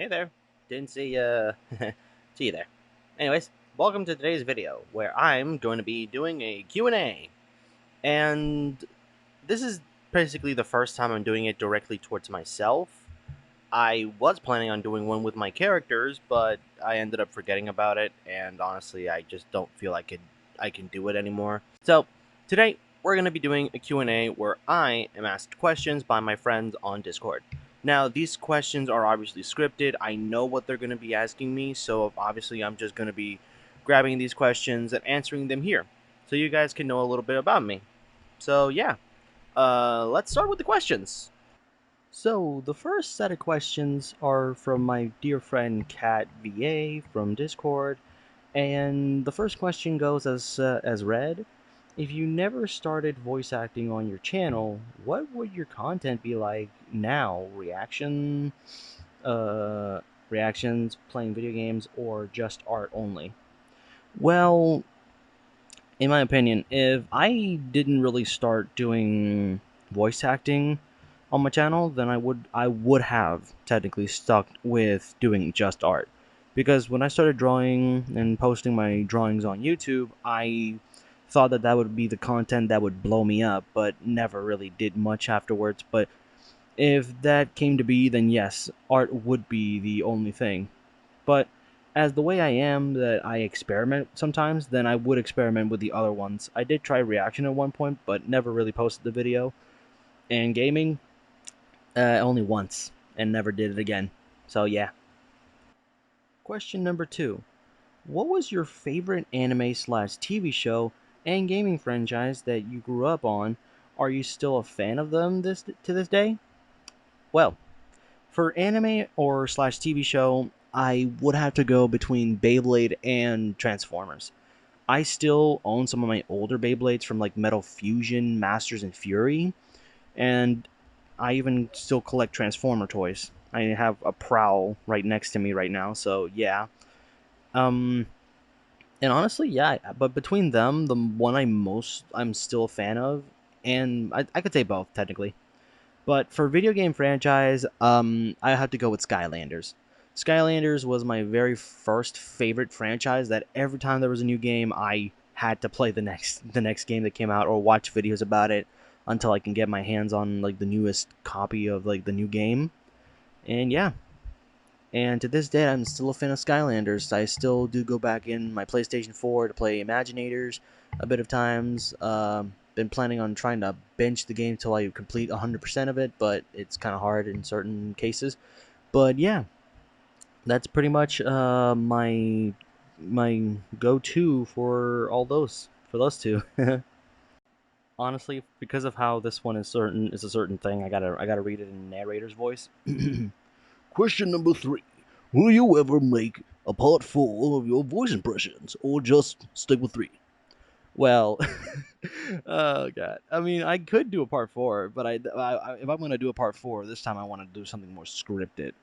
Hey there. Didn't see see you there. Anyways, welcome to today's video where I'm going to be doing a Q&A. And this is basically the first time I'm doing it directly towards myself. I was planning on doing one with my characters, but I ended up forgetting about it, and honestly, I just don't feel I can do it anymore. So, today we're going to be doing a Q&A where I am asked questions by my friends on Discord. Now, these questions are obviously scripted. I know what they're going to be asking me, so obviously I'm just going to be grabbing these questions and answering them here, so you guys can know a little bit about me. So, yeah, let's start with the questions. So, the first set of questions are from my dear friend Kat VA from Discord, and the first question goes as read: if you never started voice acting on your channel, what would your content be like now? Uh, reactions, playing video games, or just art only? Well, in my opinion, if I didn't really start doing voice acting on my channel, then I would have technically stuck with doing just art. Because when I started drawing and posting my drawings on YouTube, I thought that that would be the content that would blow me up, but never really did much afterwards. But if that came to be, then yes, art would be the only thing. But as the way I am, that I experiment sometimes, then I would experiment with the other ones. I did try reaction at one point, but never really posted the video. And gaming, only once, and never did it again. So yeah. Question number 2. What was your favorite anime slash TV show and gaming franchise that you grew up on? Are you still a fan of them to this day? Well, for anime or slash TV show, I would have to go between Beyblade and Transformers. I still own some of my older Beyblades from like Metal Fusion, Masters, and Fury, and I even still collect Transformer toys. I have a Prowl right next to me right now, so yeah. Um, and honestly, yeah. But between them, the one I'm still a fan of, and I could say both technically. But for video game franchise, I have to go with Skylanders. Skylanders was my very first favorite franchise that every time there was a new game, I had to play the next game that came out or watch videos about it until I can get my hands on like the newest copy of like the new game. And yeah, and to this day, I'm still a fan of Skylanders. I still do go back in my PlayStation 4 to play Imaginators a bit of times. Been planning on trying to bench the game till I complete 100% of it, but it's kind of hard in certain cases. But yeah, that's pretty much my go-to for all those for those two. Honestly, because of how this one is a certain thing, I gotta read it in narrator's voice. Question number 3. Will you ever make a part 4 of your voice impressions, or just stick with 3? Well, oh god. I mean, I could do a part 4, but if I'm gonna do a part 4, this time I want to do something more scripted.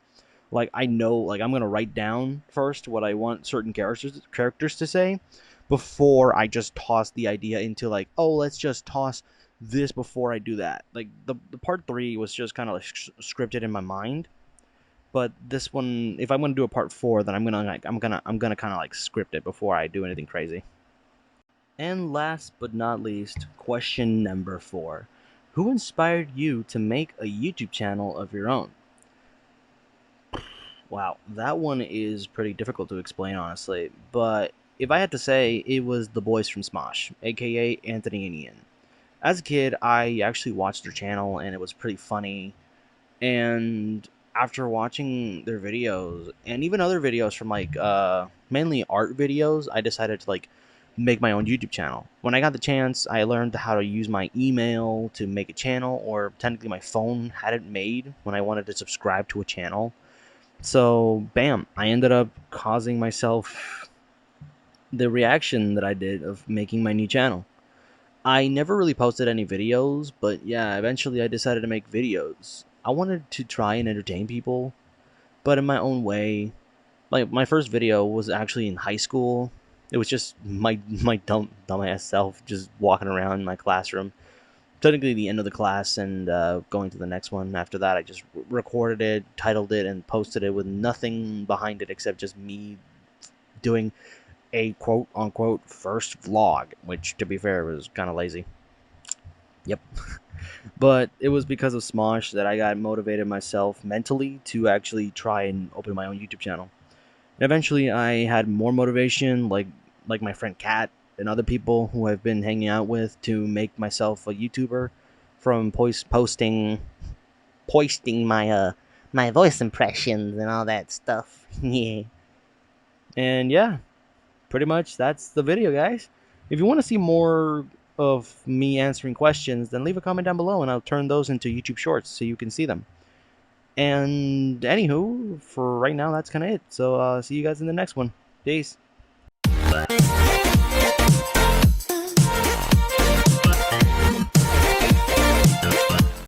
Like I know, like I'm gonna write down first what I want certain characters to say, before I just toss the idea into like, oh, let's just toss this before I do that. Like the part 3 was just kind of like scripted in my mind, but this one, if I'm gonna do a part 4, then I'm gonna kind of like script it before I do anything crazy. And last but not least, question number 4: who inspired you to make a YouTube channel of your own? Wow, that one is pretty difficult to explain, honestly. But if I had to say, it was the boys from Smosh, aka Anthony and Ian. As a kid, I actually watched their channel, and it was pretty funny. And after watching their videos and even other videos from like mainly art videos, I decided to like make my own YouTube channel. When I got the chance, I learned how to use my email to make a channel, or technically my phone had it made when I wanted to subscribe to a channel. So bam, I ended up causing myself the reaction that I did of making my new channel. I never really posted any videos, but yeah, eventually I decided to make videos. I wanted to try and entertain people, but in my own way. Like my first video was actually in high school. It was just my dumbass self just walking around in my classroom, technically the end of the class and going to the next one. After that, I just recorded it, titled it, and posted it with nothing behind it except just me doing a quote unquote first vlog, which to be fair was kind of lazy. Yep. But it was because of Smosh that I got motivated myself mentally to actually try and open my own YouTube channel. And eventually I had more motivation, like my friend Kat and other people who I've been hanging out with, to make myself a YouTuber from posting my voice impressions and all that stuff. Yeah. And yeah, pretty much that's the video, guys. If you want to see more of me answering questions, then leave a comment down below and I'll turn those into YouTube shorts so you can see them. And anywho, for right now, that's kind of it. So see you guys in the next one. Peace.